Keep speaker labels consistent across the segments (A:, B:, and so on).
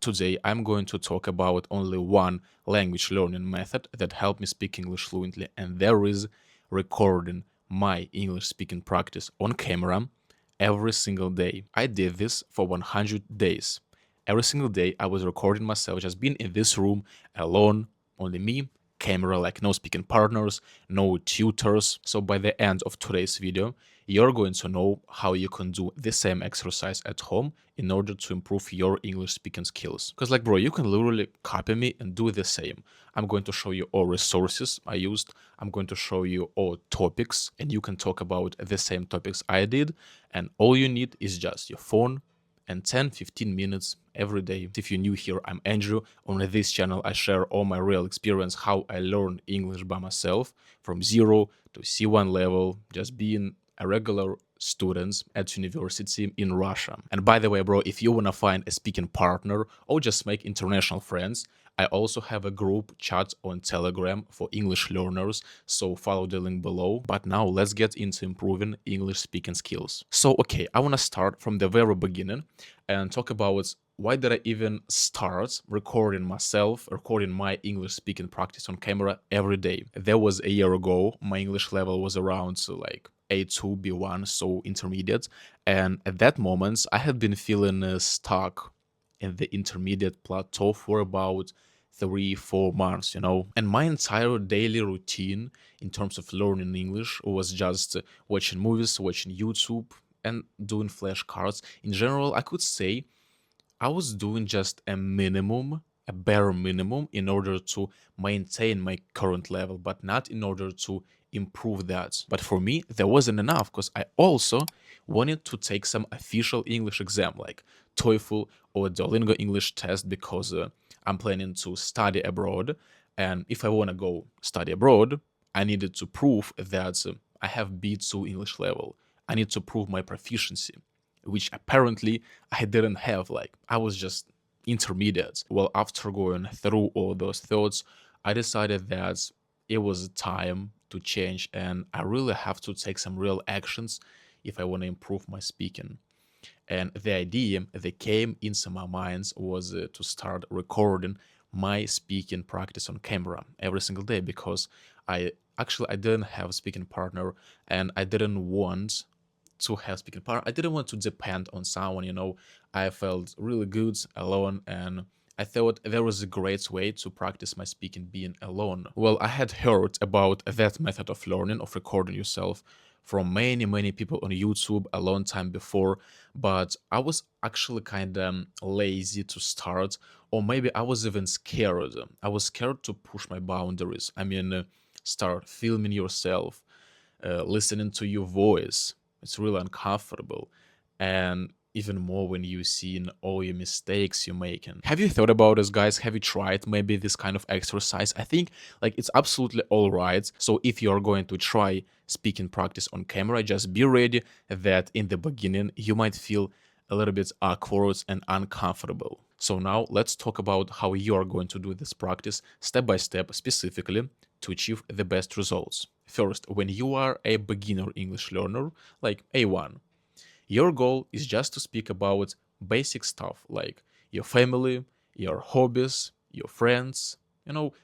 A: Today, I'm going to talk about only one language learning method that helped me speak English fluently, and there is recording my English speaking practice on camera every single day. I did this for 100 days. Every single day, I was recording myself, just being in this room alone, only me, camera, like no speaking partners, no tutors. So by the end of today's video, you're going to know how you can do the same exercise at home in order to improve your English speaking skills. Because like bro, you can literally copy me and do the same. I'm going to show you all resources I used. I'm going to show you all topics and you can talk about the same topics I did. And all you need is just your phone and 10-15 minutes every day. If you're new here, I'm Andrew. On this channel, I share all my real experience, how I learned English by myself from zero to C1 level, just being a regular student at university in Russia. And by the way, bro, if you want to find a speaking partner or just make international friends, I also have a group chat on Telegram for English learners, so follow the link below. But now let's get into improving English speaking skills. So, okay, I want to start from the very beginning and talk about why did I even start recording myself, recording my English speaking practice on camera every day. That was a year ago. My English level was around like A2, B1, so intermediate. And at that moment, I had been feeling stuck in the intermediate plateau for about 3-4 months, And my entire daily routine in terms of learning English was just watching movies, watching YouTube, and doing flashcards. In general, I could say I was doing just a minimum, a bare minimum, in order to maintain my current level, but not in order to improve that. But for me, that wasn't enough because I also wanted to take some official English exam like TOEFL or Duolingo English test because I'm planning to study abroad. And if I want to go study abroad, I needed to prove that I have B2 English level. I need to prove my proficiency, which apparently I didn't have. Like, I was just intermediate. Well, after going through all those thoughts, I decided that it was time to change and I really have to take some real actions if I want to improve my speaking. And the idea that came into my mind was to start recording my speaking practice on camera every single day because I didn't have a speaking partner and I didn't want to have speaking partner. I didn't want to depend on someone. I felt really good alone and I thought there was a great way to practice my speaking being alone. Well, I had heard about that method of learning, of recording yourself from many people on YouTube a long time before, but I was actually kind of lazy to start, or maybe I was even scared. I was scared to push my boundaries. I mean, start filming yourself, listening to your voice. It's really uncomfortable. And even more when you see all your mistakes you're making. Have you thought about this, guys? Have you tried maybe this kind of exercise? I think like it's absolutely all right. So if you're going to try speaking practice on camera, just be ready that in the beginning you might feel a little bit awkward and uncomfortable. So now let's talk about how you are going to do this practice step by step specifically to achieve the best results. First, when you are a beginner English learner, like A1, your goal is just to speak about basic stuff like your family, your hobbies, your friends,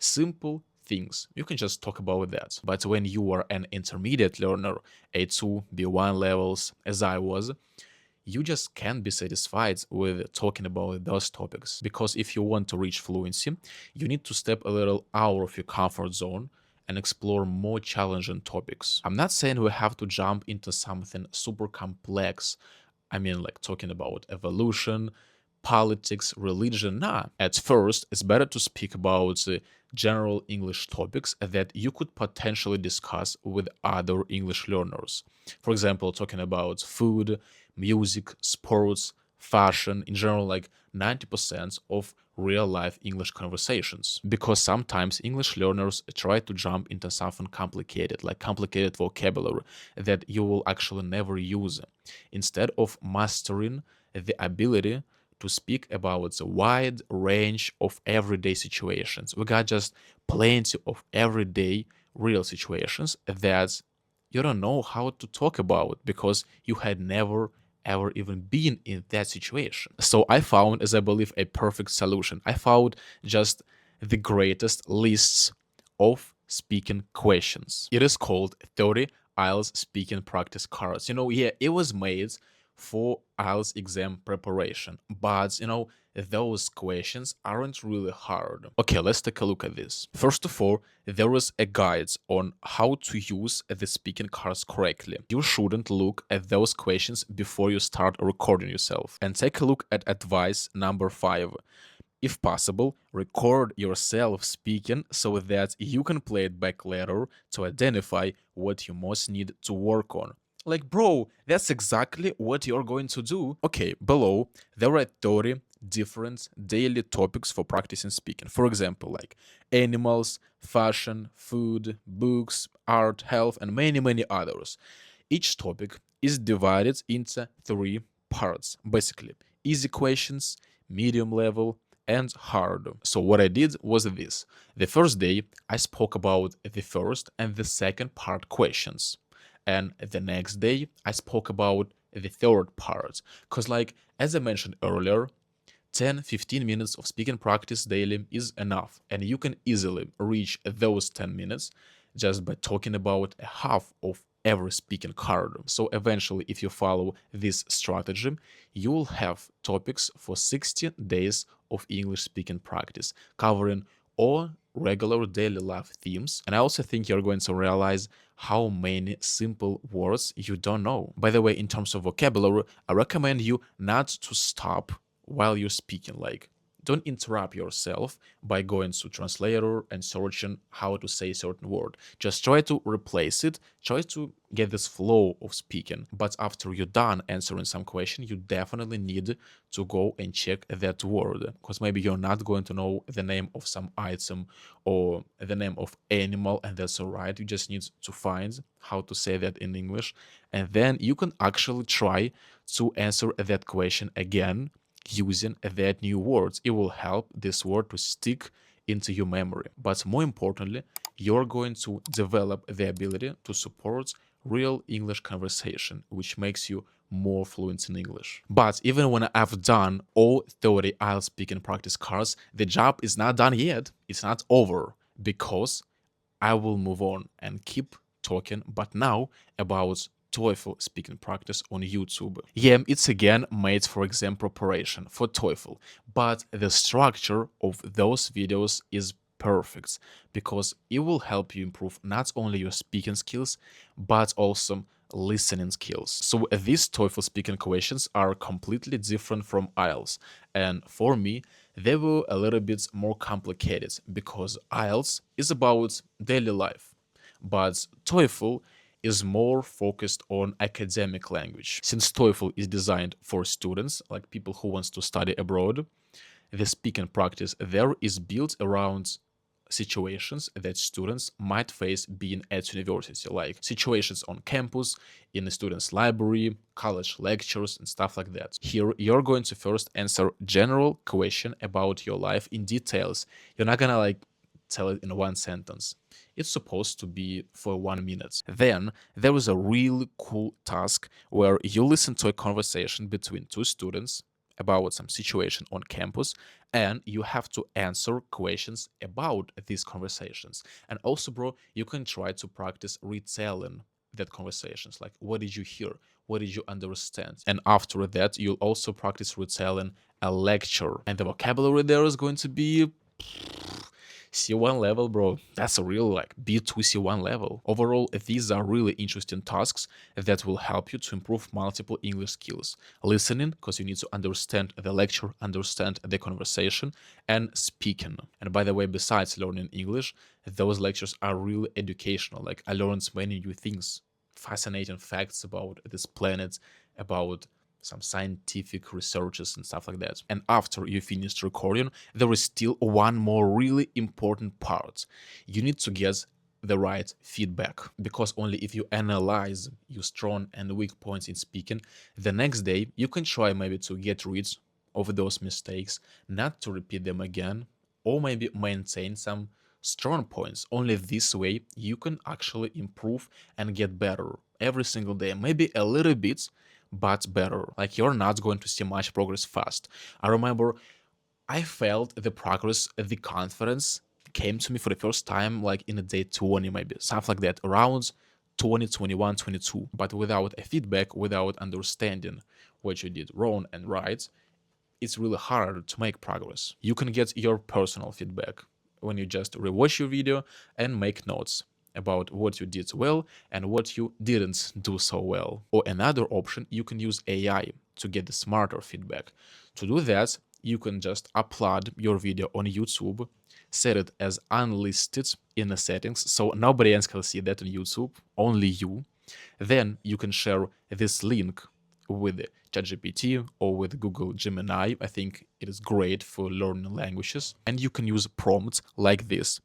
A: simple things. You can just talk about that. But when you are an intermediate learner, A2, B1 levels, as I was, you just can't be satisfied with talking about those topics. Because if you want to reach fluency, you need to step a little out of your comfort zone and explore more challenging topics. I'm not saying we have to jump into something super complex. I mean, like talking about evolution, politics, religion. Nah, at first, it's better to speak about general English topics that you could potentially discuss with other English learners. For example, talking about food, music, sports, fashion, in general, like 90% of real life English conversations. Because sometimes English learners try to jump into something complicated, like complicated vocabulary that you will actually never use, instead of mastering the ability to speak about the wide range of everyday situations. We got just plenty of everyday real situations that you don't know how to talk about because you had never ever even been in that situation. So I found, as I believe, a perfect solution. I found just the greatest lists of speaking questions. It is called 30 IELTS speaking practice cards. Yeah, it was made for IELTS exam preparation, but those questions aren't really hard. Okay, let's take a look at this. First of all, there is a guide on how to use the speaking cards correctly. You shouldn't look at those questions before you start recording yourself. And take a look at advice number 5. If possible, record yourself speaking so that you can play it back later to identify what you most need to work on. Like, bro, that's exactly what you're going to do. Okay, below, there are 30 different daily topics for practicing speaking. For example, like animals, fashion, food, books, art, health, and many, many others. Each topic is divided into 3 parts, basically easy questions, medium level, and hard. So what I did was this. The first day, I spoke about the first and the second part questions. And the next day, I spoke about the third part. Because, like, as I mentioned earlier, 10-15 minutes of speaking practice daily is enough, and you can easily reach those 10 minutes just by talking about a half of every speaking card. So eventually, if you follow this strategy, you will have topics for 60 days of English speaking practice, covering all regular daily life themes. And I also think you're going to realize how many simple words you don't know. By the way, in terms of vocabulary, I recommend you not to stop while you're speaking. Like, don't interrupt yourself by going to translator and searching how to say a certain word. Just try to replace it, try to get this flow of speaking. But after you're done answering some question, you definitely need to go and check that word, because maybe you're not going to know the name of some item or the name of animal, and that's all right. You just need to find how to say that in English, and then you can actually try to answer that question again using that new words. It will help this word to stick into your memory. But more importantly, you're going to develop the ability to support real English conversation, which makes you more fluent in English. But even when I've done all 30 IELTS speaking practice cards, the job is not done yet. It's not over, because I will move on and keep talking, but now about TOEFL speaking practice on YouTube. Yeah, it's again made for exam preparation for TOEFL, but the structure of those videos is perfect because it will help you improve not only your speaking skills, but also listening skills. So these TOEFL speaking questions are completely different from IELTS, and for me, they were a little bit more complicated because IELTS is about daily life, but TOEFL is more focused on academic language. Since TOEFL is designed for students, like people who wants to study abroad, the speaking practice there is built around situations that students might face being at university, like situations on campus, in a student's library, college lectures, and stuff like that. Here, you're going to first answer general question about your life in details. You're not gonna like tell it in one sentence. It's supposed to be for 1 minute. Then there is a really cool task where you listen to a conversation between two students about some situation on campus, and you have to answer questions about these conversations. And also, bro, you can try to practice retelling that conversations, like what did you hear, what did you understand, and after that you'll also practice retelling a lecture, and the vocabulary there is going to be C1 level, bro. That's a real like B2 C1 level. Overall, these are really interesting tasks that will help you to improve multiple English skills. Listening, because you need to understand the lecture, understand the conversation, and speaking. And by the way, besides learning English, those lectures are really educational. Like, I learned many new things, fascinating facts about this planet, about some scientific researches and stuff like that. And after you finished recording, there is still one more really important part. You need to get the right feedback, because only if you analyze your strong and weak points in speaking, the next day you can try maybe to get rid of those mistakes, not to repeat them again, or maybe maintain some strong points. Only this way you can actually improve and get better every single day, maybe a little bit, but better. Like you're not going to see much progress fast. I remember I felt the progress, the confidence came to me for the first time like in a day 20, maybe something like that, around 20, 21, 22. But without a feedback, without understanding what you did wrong and right, it's really hard to make progress. You can get your personal feedback when you just rewatch your video and make notes about what you did well and what you didn't do so well. Or another option, you can use AI to get the smarter feedback. To do that, you can just upload your video on YouTube, set it as unlisted in the settings so nobody else can see that on YouTube, only you. Then you can share this link with ChatGPT or with Google Gemini. I think it is great for learning languages. And you can use prompts like this.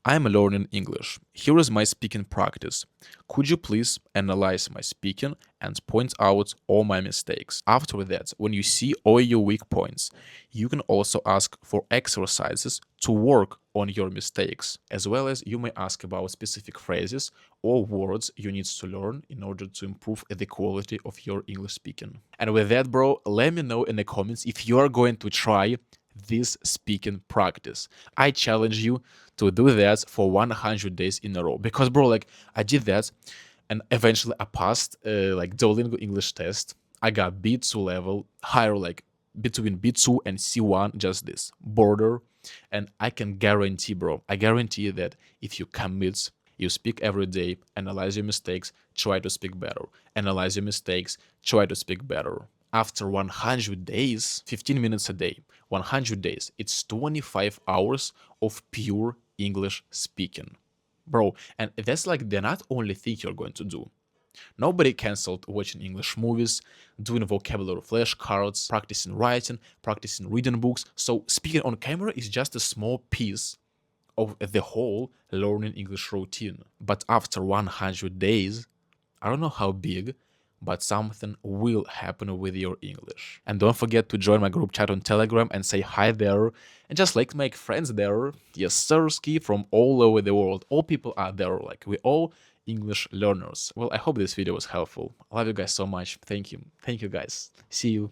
A: I'm learning English. Here is my speaking practice. Could you please analyze my speaking and point out all my mistakes? After that, when you see all your weak points, you can also ask for exercises to work on your mistakes, as well as you may ask about specific phrases or words you need to learn in order to improve the quality of your English speaking. And with that, bro, let me know in the comments if you are going to try this speaking practice. I challenge you to do that for 100 days in a row because, bro, like I did that and eventually I passed like Duolingo English test. I got B2 level, higher like between B2 and C1, just this border. And I can guarantee, bro, I guarantee that if you commit, you speak every day, analyze your mistakes, try to speak better. Analyze your mistakes, try to speak better. After 100 days, 15 minutes a day, 100 days, it's 25 hours of pure English speaking. Bro, and that's like the not only thing you're going to do. Nobody canceled watching English movies, doing vocabulary flashcards, practicing writing, practicing reading books. So speaking on camera is just a small piece of the whole learning English routine. But after 100 days, I don't know how big, but something will happen with your English. And don't forget to join my group chat on Telegram and say hi there. And just like make friends there. Yes, sirski, from all over the world. All people are there. Like we all English learners. Well, I hope this video was helpful. I love you guys so much. Thank you. Thank you guys. See you.